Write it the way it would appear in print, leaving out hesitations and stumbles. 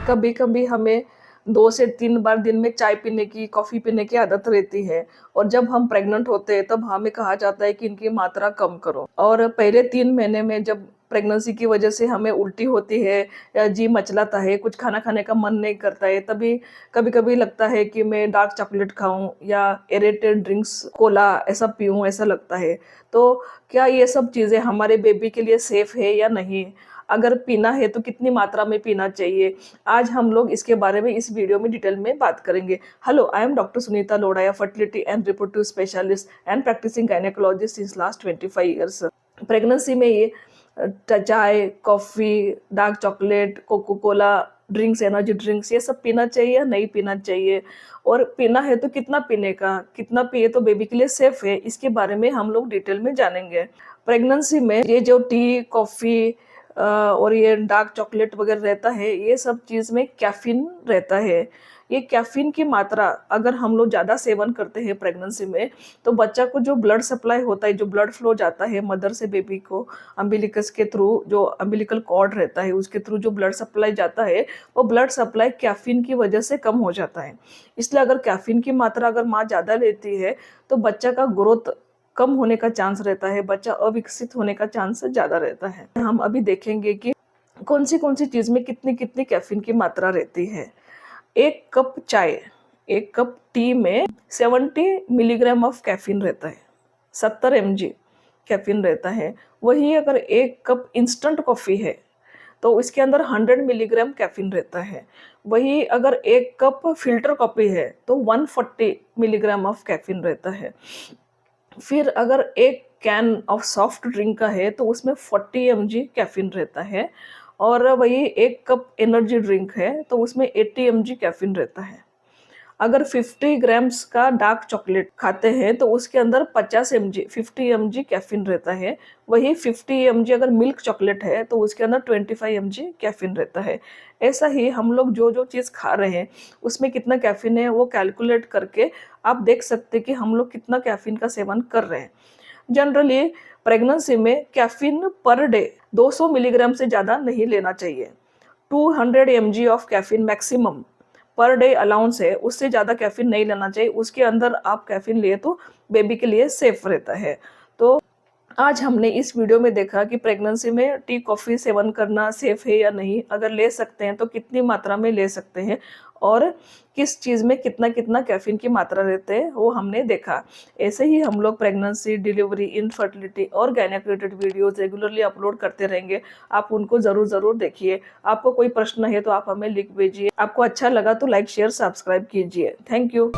कभी कभी हमें 2 से 3 बार दिन में चाय पीने की, कॉफ़ी पीने की आदत रहती है और जब हम प्रेग्नेंट होते हैं तब हमें कहा जाता है कि इनकी मात्रा कम करो। और पहले 3 महीने में जब प्रेगनेंसी की वजह से हमें उल्टी होती है या जी मचलाता है, कुछ खाना खाने का मन नहीं करता है, तभी कभी कभी लगता है कि मैं डार्क चॉकलेट खाऊं या एरेटेड ड्रिंक्स, कोला ऐसा पीऊं, ऐसा लगता है। तो क्या ये सब चीज़ें हमारे बेबी के लिए सेफ है या नहीं? अगर पीना है तो कितनी मात्रा में पीना चाहिए? आज हम लोग इसके बारे में इस वीडियो में डिटेल में बात करेंगे। Hello, I am doctor Sunita Lodhaya, fertility and reproductive specialist and practising gynaecologist since last 25 years. Pregnancy में ये चाय, coffee, dark chocolate, coca cola drinks, energy drinks, ये सब पीना चाहिए या नहीं पीना चाहिए? और पीना है तो कितना पीने का, कितना पिए तो बेबी के लिए सेफ है, इसके बारे में हम लोग डिटेल में जानेंगे। प्रेगनेंसी में ये जो टी, कॉफ़ी और ये डार्क चॉकलेट वगैरह रहता है, ये सब चीज़ में कैफ़ीन रहता है। ये कैफ़ीन की मात्रा अगर हम लोग ज़्यादा सेवन करते हैं प्रेगनेंसी में, तो बच्चा को जो ब्लड सप्लाई होता है, जो ब्लड फ्लो जाता है मदर से बेबी को अम्बिलिकस के थ्रू, जो अम्बिलिकल कॉर्ड रहता है उसके थ्रू जो ब्लड सप्लाई जाता है, वो ब्लड सप्लाई कैफ़ीन की वजह से कम हो जाता है। इसलिए अगर कैफ़ीन की मात्रा अगर माँ ज़्यादा लेती है तो बच्चा का ग्रोथ कम होने का चांस रहता है, बच्चा अविकसित होने का चांस ज़्यादा रहता है। हम अभी देखेंगे कि कौन सी चीज़ में कितनी कितनी कैफ़ीन की मात्रा रहती है। 1 कप चाय, 1 कप टी में 70 मिलीग्राम ऑफ कैफ़ीन रहता है, 70 mg कैफ़ीन रहता है। वही अगर 1 कप इंस्टेंट कॉफ़ी है तो इसके अंदर 100 मिलीग्राम कैफ़ीन रहता है। वही अगर 1 कप फ़िल्टर कॉफ़ी है तो 140 मिलीग्राम ऑफ कैफ़ीन रहता है। फिर अगर 1 कैन ऑफ सॉफ्ट ड्रिंक का है तो उसमें 40 mg कैफ़ीन रहता है। और वही 1 कप एनर्जी ड्रिंक है तो उसमें 80 mg कैफ़ीन रहता है। अगर 50 ग्राम्स का डार्क चॉकलेट खाते हैं तो उसके अंदर 50 mg कैफ़ीन रहता है। वही 50 mg अगर मिल्क चॉकलेट है तो उसके अंदर 25 mg कैफ़ीन रहता है। ऐसा ही हम लोग जो जो चीज़ खा रहे हैं उसमें कितना कैफ़ीन है वो कैलकुलेट करके आप देख सकते हैं कि हम लोग कितना कैफ़ीन का सेवन कर रहे हैं। जनरली प्रेगनेंसी में कैफ़ीन पर डे 200 मिलीग्राम से ज़्यादा नहीं लेना चाहिए। 200 mg of caffeine maximum per day allowance है, उससे ज़्यादा कैफ़ीन नहीं लेना चाहिए। उसके अंदर आप कैफ़ीन लिए तो बेबी के लिए सेफ रहता है। तो आज हमने इस वीडियो में देखा कि प्रेगनेंसी में टी, कॉफ़ी सेवन करना सेफ है या नहीं, अगर ले सकते हैं तो कितनी मात्रा में ले सकते हैं और किस चीज़ में कितना कितना कैफ़ीन की मात्रा रहते हैं वो हमने देखा। ऐसे ही हम लोग प्रेगनेंसी, डिलीवरी, इनफर्टिलिटी और gynaec related videos regularly upload करते रहेंगे। आप उनको ज़रूर देखिए। आपको कोई प्रश्न है तो आप हमें लिख भेजिए। आपको अच्छा लगा तो लाइक, शेयर, सब्सक्राइब कीजिए। Thank you.